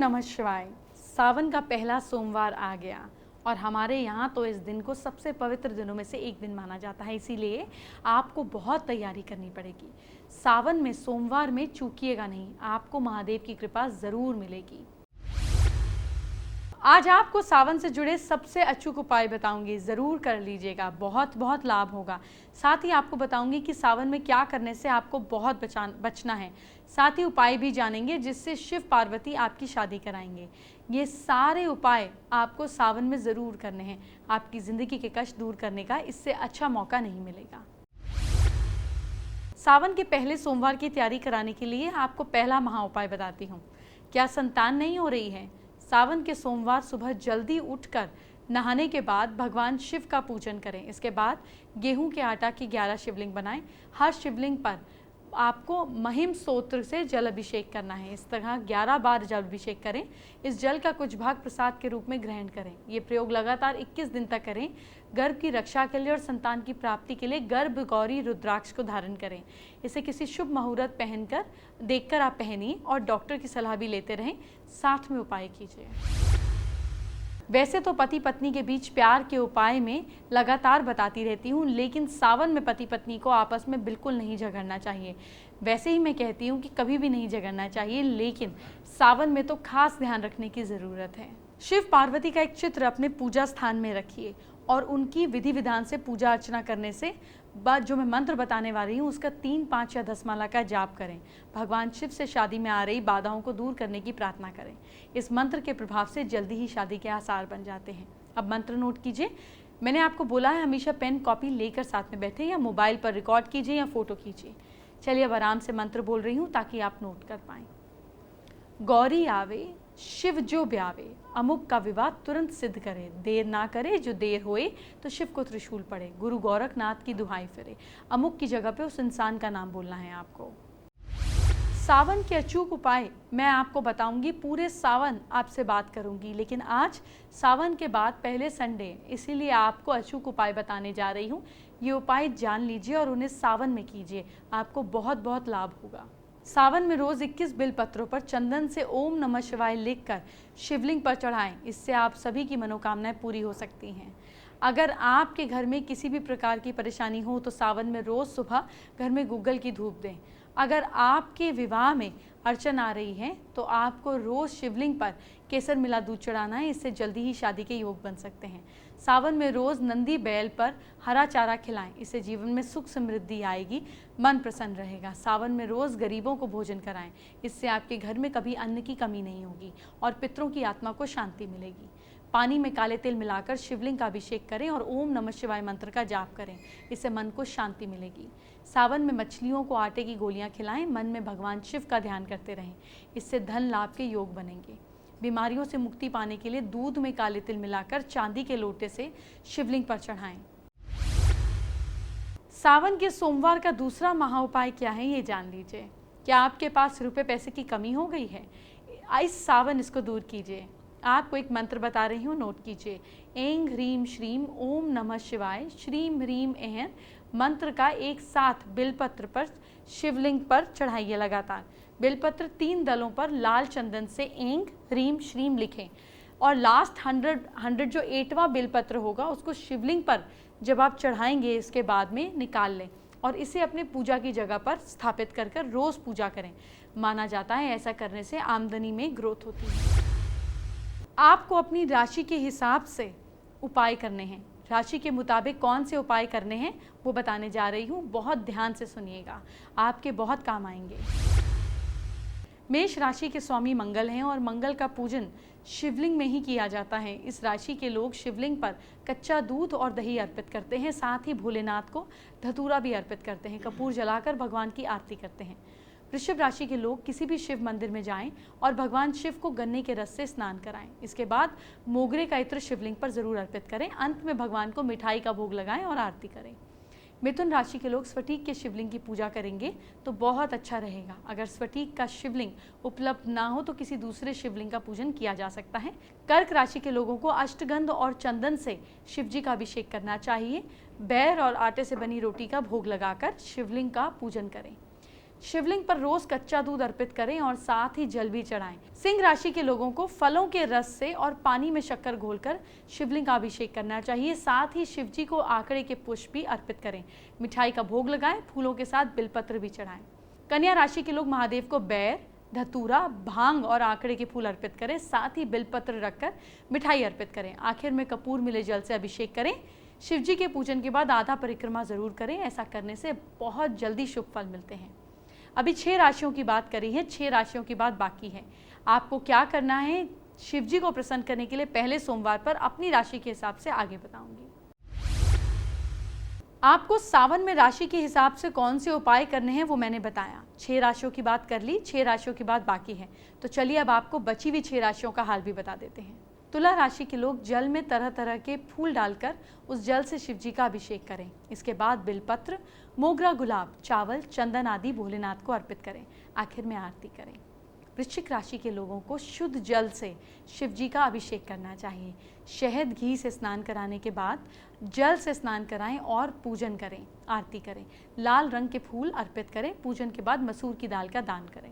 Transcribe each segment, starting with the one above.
नमः शिवाय। सावन का पहला सोमवार आ गया और हमारे यहाँ तो इस दिन को सबसे पवित्र दिनों में से एक दिन माना जाता है, इसीलिए आपको बहुत तैयारी करनी पड़ेगी। सावन में सोमवार में चूकिएगा नहीं, आपको महादेव की कृपा ज़रूर मिलेगी। आज आपको सावन से जुड़े सबसे अचूक उपाय बताऊंगी, ज़रूर कर लीजिएगा, बहुत बहुत लाभ होगा। साथ ही आपको बताऊंगी कि सावन में क्या करने से आपको बहुत बचना है। साथ ही उपाय भी जानेंगे जिससे शिव पार्वती आपकी शादी कराएंगे। ये सारे उपाय आपको सावन में ज़रूर करने हैं। आपकी ज़िंदगी के कष्ट दूर करने का इससे अच्छा मौका नहीं मिलेगा। सावन के पहले सोमवार की तैयारी कराने के लिए आपको पहला महा उपाय बताती हूँ। क्या संतान नहीं हो रही है? सावन के सोमवार सुबह जल्दी उठकर नहाने के बाद भगवान शिव का पूजन करें। इसके बाद गेहूं के आटा की 11 शिवलिंग बनाएं। हर शिवलिंग पर आपको महिम स्तोत्र से जल अभिषेक करना है। इस तरह 11 बार जल अभिषेक करें। इस जल का कुछ भाग प्रसाद के रूप में ग्रहण करें। ये प्रयोग लगातार 21 दिन तक करें। गर्भ की रक्षा के लिए और संतान की प्राप्ति के लिए गर्भ गौरी रुद्राक्ष को धारण करें। इसे किसी शुभ मुहूर्त पहनकर देखकर आप पहनिए और डॉक्टर की सलाह भी लेते रहें। साथ में उपाय कीजिए। वैसे तो पति पत्नी के बीच प्यार के उपाय में लगातार बताती रहती हूँ, लेकिन सावन में पति पत्नी को आपस में बिल्कुल नहीं झगड़ना चाहिए। वैसे ही मैं कहती हूँ कि कभी भी नहीं झगड़ना चाहिए, लेकिन सावन में तो खास ध्यान रखने की ज़रूरत है। शिव पार्वती का एक चित्र अपने पूजा स्थान में रखिए और उनकी विधि विधान से पूजा अर्चना करने से बाद जो मैं मंत्र बताने वाली हूँ उसका 3, 5 या 10 माला का जाप करें। भगवान शिव से शादी में आ रही बाधाओं को दूर करने की प्रार्थना करें। इस मंत्र के प्रभाव से जल्दी ही शादी के आसार बन जाते हैं। अब मंत्र नोट कीजिए। मैंने आपको बोला है हमेशा पेन कॉपी लेकर साथ में बैठे या मोबाइल पर रिकॉर्ड कीजिए या फोटो कीजिए। चलिए अब आराम से मंत्र बोल रही हूँ ताकि आप नोट कर पाएँ। गौरी आवे शिव जो ब्यावे, अमुक का विवाह तुरंत सिद्ध करे, देर ना करे जो देर होए तो शिव को त्रिशूल पड़े, गुरु गोरखनाथ की दुहाई फिरे। अमुक की जगह पे उस इंसान का नाम बोलना है आपको। सावन के अचूक उपाय मैं आपको बताऊंगी। पूरे सावन आपसे बात करूंगी, लेकिन आज सावन के बाद पहले संडे, इसीलिए आपको अचूक उपाय बताने जा रही हूँ। ये उपाय जान लीजिए और उन्हें सावन में कीजिए, आपको बहुत बहुत लाभ होगा। सावन में रोज 21 बिलपत्रों पर चंदन से ओम नमः शिवाय लिखकर शिवलिंग पर चढ़ाएं। इससे आप सभी की मनोकामनाएं पूरी हो सकती हैं। अगर आपके घर में किसी भी प्रकार की परेशानी हो तो सावन में रोज सुबह घर में गूगल की धूप दें। अगर आपके विवाह में अड़चन आ रही है तो आपको रोज शिवलिंग पर केसर मिला दूध चढ़ाना है। इससे जल्दी ही शादी के योग बन सकते हैं। सावन में रोज नंदी बैल पर हरा चारा खिलाएं। इससे जीवन में सुख समृद्धि आएगी, मन प्रसन्न रहेगा। सावन में रोज गरीबों को भोजन कराएं। इससे आपके घर में कभी अन्न की कमी नहीं होगी और पितरों की आत्मा को शांति मिलेगी। पानी में काले तिल मिलाकर शिवलिंग का अभिषेक करें और ओम नमः शिवाय मंत्र का जाप करें। इससे मन को शांति मिलेगी। सावन में मछलियों को आटे की गोलियां खिलाएं। मन में भगवान शिव का ध्यान करते रहें। इससे धन लाभ के योग बनेंगे। बीमारियों से मुक्ति पाने के लिए दूध में काले तिल मिलाकर चांदी के लोटे से शिवलिंग पर चढ़ाएं। सावन के सोमवार का दूसरा महा उपाय क्या है ये जान लीजिए। क्या आपके पास रुपए पैसे की कमी हो गई है? इस सावन इसको दूर कीजिए। आपको एक मंत्र बता रही हूँ, नोट कीजिए। ऐं ह्रीं श्रीं ओम नमः शिवाय श्रीं ह्रीं ऐं मंत्र का एक साथ बिलपत्र पर शिवलिंग पर चढ़ाइए लगातार। बिलपत्र 3 दलों पर लाल चंदन से ऐं ह्रीं श्रीं लिखें और लास्ट 100 जो 8वां बिलपत्र होगा उसको शिवलिंग पर जब आप चढ़ाएंगे इसके बाद में निकाल लें और इसे अपने पूजा की जगह पर स्थापित कर कर रोज़ पूजा करें। माना जाता है ऐसा करने से आमदनी में ग्रोथ होती है। आपको अपनी राशि के हिसाब से उपाय करने हैं। राशि के मुताबिक कौन से उपाय करने हैं वो बताने जा रही हूँ। बहुत ध्यान से सुनिएगा, आपके बहुत काम आएंगे। मेष राशि के स्वामी मंगल हैं और मंगल का पूजन शिवलिंग में ही किया जाता है। इस राशि के लोग शिवलिंग पर कच्चा दूध और दही अर्पित करते हैं। साथ ही भोलेनाथ को धतूरा भी अर्पित करते हैं। कपूर जलाकर भगवान की आरती करते हैं। वृषभ राशि के लोग किसी भी शिव मंदिर में जाएं और भगवान शिव को गन्ने के रस से स्नान कराएं। इसके बाद मोगरे का इत्र शिवलिंग पर जरूर अर्पित करें। अंत में भगवान को मिठाई का भोग लगाएं और आरती करें। मिथुन राशि के लोग स्फटिक के शिवलिंग की पूजा करेंगे तो बहुत अच्छा रहेगा। अगर स्फटिक का शिवलिंग उपलब्ध ना हो तो किसी दूसरे शिवलिंग का पूजन किया जा सकता है। कर्क राशि के लोगों को अष्टगंध और चंदन से शिवजी का अभिषेक करना चाहिए। बैर और आटे से बनी रोटी का भोग लगाकर शिवलिंग का पूजन करें। शिवलिंग पर रोज कच्चा दूध अर्पित करें और साथ ही जल भी चढ़ाएं। सिंह राशि के लोगों को फलों के रस से और पानी में शक्कर घोलकर शिवलिंग का अभिषेक करना चाहिए। साथ ही शिव जी को आंकड़े के पुष्प भी अर्पित करें, मिठाई का भोग लगाएं, फूलों के साथ बिलपत्र भी चढ़ाएं। कन्या राशि के लोग महादेव को बैर, धतूरा, भांग और आंकड़े के फूल अर्पित करें। साथ ही बिलपत्र रखकर मिठाई अर्पित करें। आखिर में कपूर मिले जल से अभिषेक करें। शिव जी के पूजन के बाद आधा परिक्रमा जरूर करें। ऐसा करने से बहुत जल्दी शुभ फल मिलते हैं। अभी 6 राशियों की बात करी है, 6 राशियों की बात बाकी है। आपको क्या करना है शिव जी को प्रसन्न करने के लिए? पहले सोमवार पर अपनी राशि के हिसाब से आगे बताऊंगी। आपको सावन में राशि के हिसाब से कौन से उपाय करने हैं वो मैंने बताया। 6 राशियों की बात कर ली, 6 राशियों की बात बाकी है। तो चलिए अब आपको बची हुई 6 राशियों का हाल भी बता देते हैं। तुला राशि के लोग जल में तरह तरह के फूल डालकर उस जल से शिव जी का अभिषेक करें। इसके बाद बिलपत्र, मोगरा, गुलाब, चावल, चंदन आदि भोलेनाथ को अर्पित करें। आखिर में आरती करें। वृश्चिक राशि के लोगों को शुद्ध जल से शिव जी का अभिषेक करना चाहिए। शहद घी से स्नान कराने के बाद जल से स्नान कराएं और पूजन करें, आरती करें। लाल रंग के फूल अर्पित करें। पूजन के बाद मसूर की दाल का दान करें।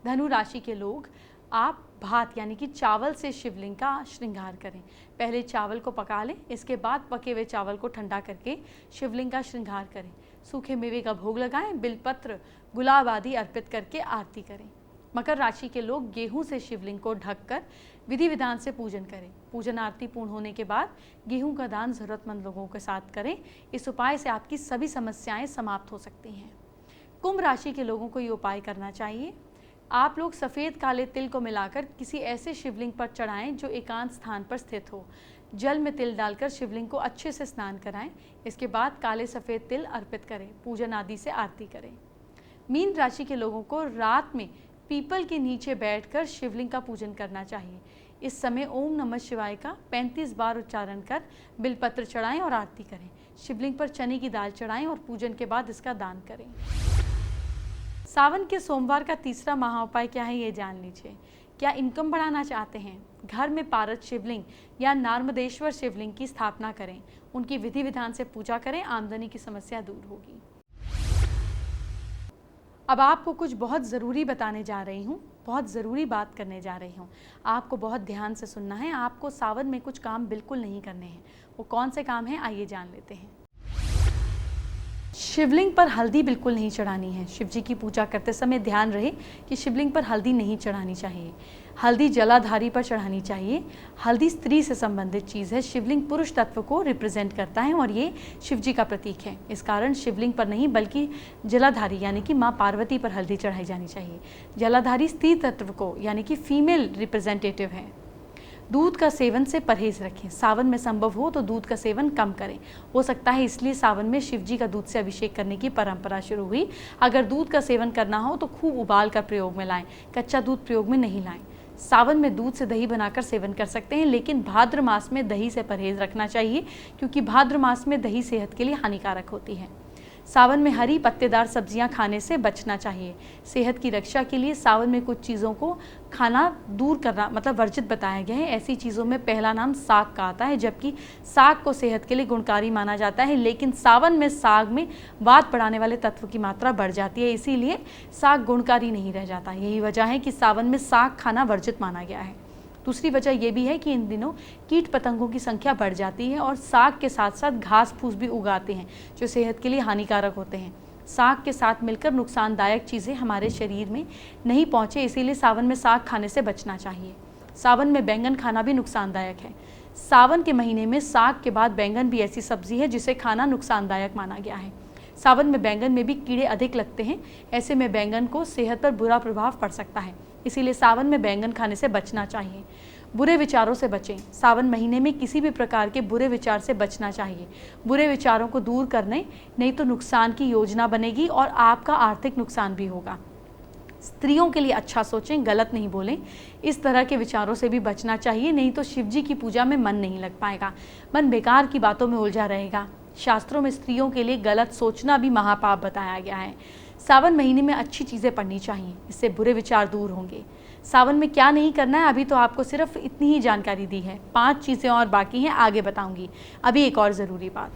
धनु राशि के लोग आप भात यानी कि चावल से शिवलिंग का श्रृंगार करें। पहले चावल को पका लें, इसके बाद पके हुए चावल को ठंडा करके शिवलिंग का श्रृंगार करें। सूखे मेवे का भोग लगाएं, बिलपत्र, गुलाब आदि अर्पित करके आरती करें। मकर राशि के लोग गेहूं से शिवलिंग को ढककर विधि विधान से पूजन करें। पूजन आरती पूर्ण होने के बाद गेहूं का दान जरूरतमंद लोगों के साथ करें। इस उपाय से आपकी सभी समस्याएं समाप्त हो सकती हैं। कुंभ राशि के लोगों को ये उपाय करना चाहिए। आप लोग सफ़ेद काले तिल को मिलाकर किसी ऐसे शिवलिंग पर चढ़ाएं जो एकांत स्थान पर स्थित हो। जल में तिल डालकर शिवलिंग को अच्छे से स्नान कराएं। इसके बाद काले सफ़ेद तिल अर्पित करें। पूजन आदि से आरती करें। मीन राशि के लोगों को रात में पीपल के नीचे बैठकर शिवलिंग का पूजन करना चाहिए। इस समय ओम नमः शिवाय का 35 बार उच्चारण कर बिलपत्र चढ़ाएं और आरती करें। शिवलिंग पर चने की दाल चढ़ाएं और पूजन के बाद इसका दान करें। सावन के सोमवार का तीसरा महाउपाय क्या है ये जान लीजिए। क्या इनकम बढ़ाना चाहते हैं? घर में पारद शिवलिंग या नर्मदेश्वर शिवलिंग की स्थापना करें। उनकी विधि विधान से पूजा करें। आमदनी की समस्या दूर होगी। अब आपको कुछ बहुत ज़रूरी बताने जा रही हूँ, बहुत ज़रूरी बात करने जा रही हूँ। आपको बहुत ध्यान से सुनना है। आपको सावन में कुछ काम बिल्कुल नहीं करने हैं। वो कौन से काम हैं आइए जान लेते हैं। शिवलिंग पर हल्दी बिल्कुल नहीं चढ़ानी है। शिव जी की पूजा करते समय ध्यान रहे कि शिवलिंग पर हल्दी नहीं चढ़ानी चाहिए। हल्दी जलाधारी पर चढ़ानी चाहिए। हल्दी स्त्री से संबंधित चीज़ है। शिवलिंग पुरुष तत्व को रिप्रेजेंट करता है और ये शिव जी का प्रतीक है। इस कारण शिवलिंग पर नहीं बल्कि जलाधारी यानी कि माँ पार्वती पर हल्दी चढ़ाई जानी चाहिए। जलाधारी स्त्री तत्व को यानी कि फीमेल रिप्रेजेंटेटिव है। दूध का सेवन से परहेज रखें। सावन में संभव हो तो दूध का सेवन कम करें। हो सकता है इसलिए सावन में शिव जी का दूध से अभिषेक करने की परंपरा शुरू हुई। अगर दूध का सेवन करना हो तो खूब उबाल कर प्रयोग में लाएं, कच्चा दूध प्रयोग में नहीं लाएं। सावन में दूध से दही बनाकर सेवन कर सकते हैं, लेकिन भाद्र मास में दही से परहेज रखना चाहिए क्योंकि भाद्र मास में दही सेहत के लिए हानिकारक होती है। सावन में हरी पत्तेदार सब्जियां खाने से बचना चाहिए। सेहत की रक्षा के लिए सावन में कुछ चीज़ों को खाना दूर करना मतलब वर्जित बताया गया है। ऐसी चीज़ों में पहला नाम साग का आता है, जबकि साग को सेहत के लिए गुणकारी माना जाता है, लेकिन सावन में साग में वात बढ़ाने वाले तत्व की मात्रा बढ़ जाती है, इसीलिए साग गुणकारी नहीं रह जाता। यही वजह है कि सावन में साग खाना वर्जित माना गया है। दूसरी वजह यह भी है कि इन दिनों कीट पतंगों की संख्या बढ़ जाती है और साग के साथ साथ घास फूस भी उगाते हैं जो सेहत के लिए हानिकारक होते हैं। साग के साथ मिलकर नुकसानदायक चीज़ें हमारे शरीर में नहीं पहुँचे, इसीलिए सावन में साग खाने से बचना चाहिए। सावन में बैंगन खाना भी नुकसानदायक है। सावन के महीने में साग के बाद बैंगन भी ऐसी सब्जी है जिसे खाना नुकसानदायक माना गया है। सावन में बैंगन में भी कीड़े अधिक लगते हैं, ऐसे में बैंगन को सेहत पर बुरा प्रभाव पड़ सकता है, इसीलिए सावन में बैंगन खाने से बचना चाहिए। बुरे विचारों से बचें। सावन महीने में किसी भी प्रकार के बुरे विचार से बचना चाहिए। बुरे विचारों को दूर करने नहीं तो नुकसान की योजना बनेगी और आपका आर्थिक नुकसान भी होगा। स्त्रियों के लिए अच्छा सोचें, गलत नहीं बोलें। इस तरह के विचारों से भी बचना चाहिए, नहीं तो शिव जी की पूजा में मन नहीं लग पाएगा। मन बेकार की बातों में उलझा रहेगा। शास्त्रों में स्त्रियों के लिए गलत सोचना भी महापाप बताया गया है। सावन महीने में अच्छी चीज़ें पढ़नी चाहिए, इससे बुरे विचार दूर होंगे। सावन में क्या नहीं करना है अभी तो आपको सिर्फ इतनी ही जानकारी दी है। 5 चीज़ें और बाकी हैं, आगे बताऊंगी। अभी एक और ज़रूरी बात,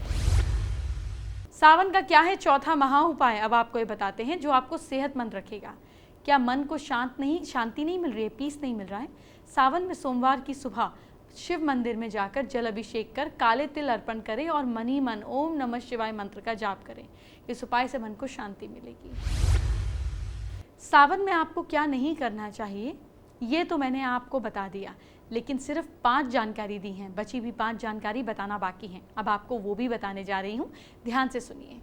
सावन का क्या है चौथा महा उपाय, अब आपको ये बताते हैं जो आपको सेहतमंद रखेगा। क्या मन को शांति नहीं मिल रही है, पीस नहीं मिल रहा है? सावन में सोमवार की सुबह शिव मंदिर में जाकर जल अभिषेक कर काले तिल अर्पण करें और मन ही मन ओम नमः शिवाय मंत्र का जाप करें। इस उपाय से मन को शांति मिलेगी। सावन में आपको क्या नहीं करना चाहिए ये तो मैंने आपको बता दिया, लेकिन सिर्फ 5 जानकारी दी हैं, बची भी 5 जानकारी बताना बाकी हैं। अब आपको वो भी बताने जा रही हूँ, ध्यान से सुनिए।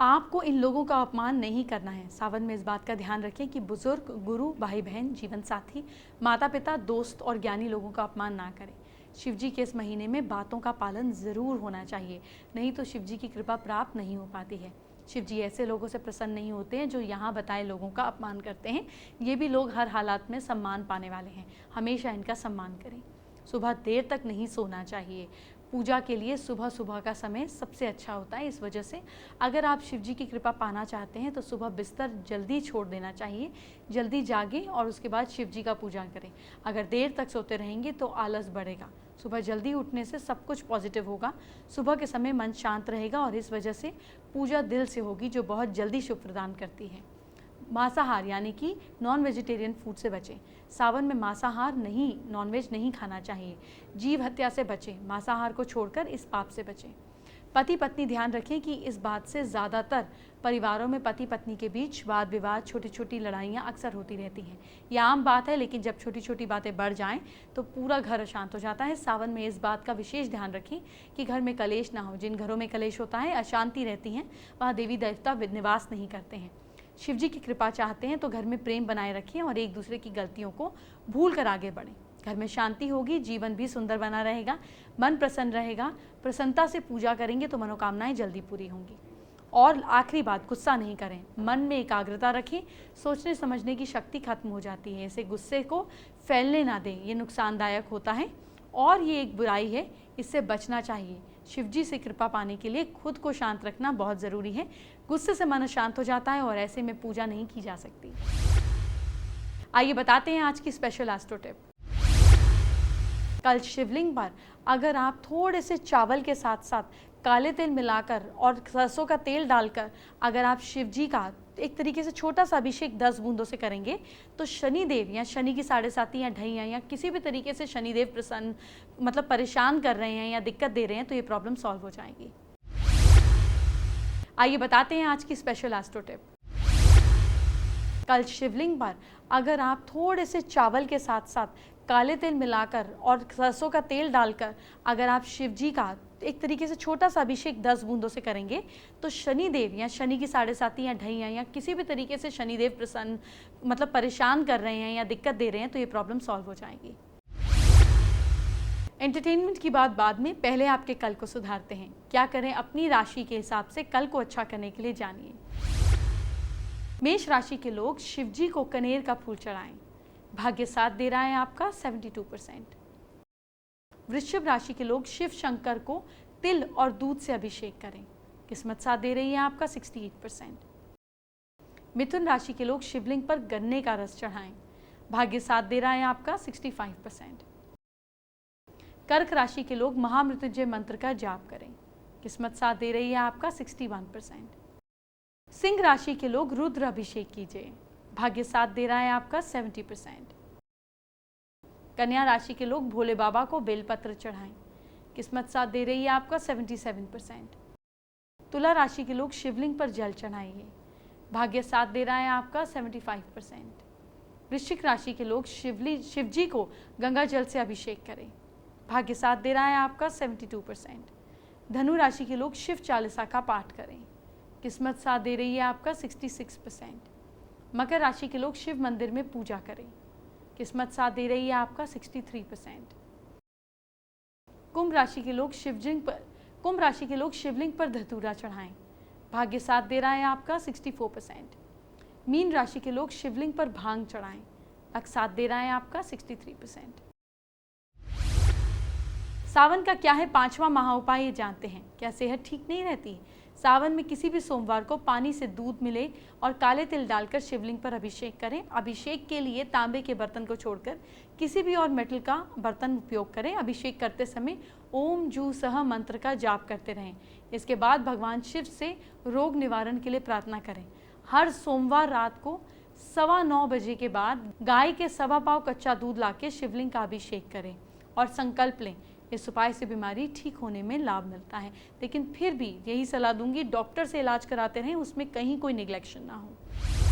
आपको इन लोगों का अपमान नहीं करना है। सावन में इस बात का ध्यान रखें कि बुजुर्ग, गुरु, भाई बहन, जीवन साथी, माता पिता, दोस्त और ज्ञानी लोगों का अपमान ना करें। शिव जी के इस महीने में बातों का पालन ज़रूर होना चाहिए, नहीं तो शिव जी की कृपा प्राप्त नहीं हो पाती है। शिव जी ऐसे लोगों से प्रसन्न नहीं होते हैं जो यहाँ बताए लोगों का अपमान करते हैं। ये भी लोग हर हालात में सम्मान पाने वाले हैं, हमेशा इनका सम्मान करें। सुबह देर तक नहीं सोना चाहिए। पूजा के लिए सुबह सुबह का समय सबसे अच्छा होता है। इस वजह से अगर आप शिव जी की कृपा पाना चाहते हैं तो सुबह बिस्तर जल्दी छोड़ देना चाहिए, जल्दी जागें और उसके बाद शिव जी का पूजा करें। अगर देर तक सोते रहेंगे तो आलस बढ़ेगा। सुबह जल्दी उठने से सब कुछ पॉजिटिव होगा। सुबह के समय मन शांत रहेगा और इस वजह से पूजा दिल से होगी, जो बहुत जल्दी शुभ प्रदान करती है। मांसाहार यानी कि नॉन वेजिटेरियन फूड से बचें। सावन में मांसाहार नहीं, नॉनवेज नहीं खाना चाहिए। जीव हत्या से बचें, मांसाहार को छोड़कर इस पाप से बचें। पति पत्नी ध्यान रखें कि इस बात से ज़्यादातर परिवारों में पति पत्नी के बीच वाद विवाद, छोटी छोटी लड़ाइयाँ अक्सर होती रहती हैं। यह आम बात है, लेकिन जब छोटी छोटी बातें बढ़ जाएं तो पूरा घर अशांत हो जाता है। सावन में इस बात का विशेष ध्यान रखें कि घर में कलेश ना हो। जिन घरों में कलेश होता है, अशांति रहती है, वहाँ देवी देवता निवास नहीं करते हैं। शिव जी की कृपा चाहते हैं तो घर में प्रेम बनाए रखें और एक दूसरे की गलतियों को भूल कर आगे बढ़ें। घर में शांति होगी, जीवन भी सुंदर बना रहेगा, मन प्रसन्न रहेगा। प्रसन्नता से पूजा करेंगे तो मनोकामनाएं जल्दी पूरी होंगी। और आखिरी बात, गुस्सा नहीं करें, मन में एकाग्रता रखें। सोचने समझने की शक्ति खत्म हो जाती है, इसे गुस्से को फैलने ना दें, ये नुकसानदायक होता है और ये एक बुराई है, इससे बचना चाहिए। शिवजी से कृपा पाने के लिए खुद को शांत रखना बहुत ज़रूरी है। गुस्से से मन शांत हो जाता है और ऐसे में पूजा नहीं की जा सकती। आइए बताते हैं आज की स्पेशल एस्ट्रो टिप। कल शिवलिंग पर अगर आप थोड़े से चावल के साथ साथ काले तिल मिलाकर और सरसों का तेल डालकर अगर आप शिव जी का एक तरीके से छोटा सा अभिषेक 10 बूंदों से करेंगे तो शनिदेव या शनि की 7.5 या ढैया या किसी भी तरीके से शनिदेव प्रसन्न परेशान कर रहे हैं या दिक्कत दे रहे हैं तो ये प्रॉब्लम सॉल्व हो जाएगी। आइए बताते हैं आज की स्पेशल एस्ट्रो टिप। कल शिवलिंग पर अगर आप थोड़े से चावल के साथ साथ काले तिल मिलाकर और सरसों का तेल डालकर अगर आप शिव जी का एक तरीके से छोटा सा अभिषेक 10 बूंदों से करेंगे तो शनिदेव या शनि की 7.5 या ढैया या किसी भी तरीके से शनिदेव प्रसन्न परेशान कर रहे हैं या दिक्कत दे रहे हैं तो ये प्रॉब्लम सॉल्व हो जाएगी। एंटरटेनमेंट की बात बाद में, पहले आपके कल को सुधारते हैं। क्या करें अपनी राशि के हिसाब से कल को अच्छा करने के लिए जानिए। मेष राशि के लोग शिव जी को कनेर का फूल चढ़ाएं, भाग्य साथ दे रहा है आपका 72%। वृश्चिक राशि के लोग शिव शंकर को तिल और दूध से अभिषेक करें, किस्मत साथ दे रही है आपका 68%। मिथुन राशि के लोग शिवलिंग पर गन्ने का रस चढ़ाएं, भाग्य साथ दे रहा है आपका 65%। कर्क राशि के लोग महामृत्युंजय मंत्र का जाप करें, किस्मत साथ दे रही है आपका 61%। सिंह राशि के लोग रुद्र अभिषेक कीजिए, भाग्य साथ दे रहा है आपका 70%। कन्या राशि के लोग भोले बाबा को बेलपत्र चढ़ाएं, किस्मत साथ दे रही है आपका 77%। तुला राशि के लोग शिवलिंग पर जल चढ़ाइए, भाग्य साथ दे रहा है आपका 75%। वृश्चिक राशि के लोग शिवजी को गंगा जल से अभिषेक करें, भाग्य साथ दे रहा है आपका 72%। धनु राशि के लोग शिव चालीसा का पाठ करें, किस्मत साथ दे रही है आपका 66%। मकर राशि के लोग शिव मंदिर में पूजा करें, किस्मत साथ दे रही है आपका 63%। कुंभ राशि के लोग शिवलिंग पर धतूरा चढ़ाएं, भाग्य साथ दे रहा है आपका 64%। मीन राशि के लोग शिवलिंग पर भांग चढ़ाएं, साथ दे रहा है आपका 63%। सावन का क्या है 5वां महाउपाय, ये जानते हैं। क्या सेहत ठीक नहीं रहती? सावन में किसी भी सोमवार को पानी से दूध मिले और काले तिल डालकर शिवलिंग पर अभिषेक करें। अभिषेक के लिए तांबे के बर्तन को छोड़कर किसी भी और मेटल का बर्तन उपयोग करें। अभिषेक करते समय ओम जू सह मंत्र का जाप करते रहें। इसके बाद भगवान शिव से रोग निवारण के लिए प्रार्थना करें। हर सोमवार रात को 9:15 बजे के बाद गाय के 1.25 पाव कच्चा दूध लाके शिवलिंग का अभिषेक करें और संकल्प लें। इस उपाय से बीमारी ठीक होने में लाभ मिलता है। लेकिन फिर भी यही सलाह दूंगी, डॉक्टर से इलाज कराते रहें, उसमें कहीं कोई निग्लेक्शन ना हो।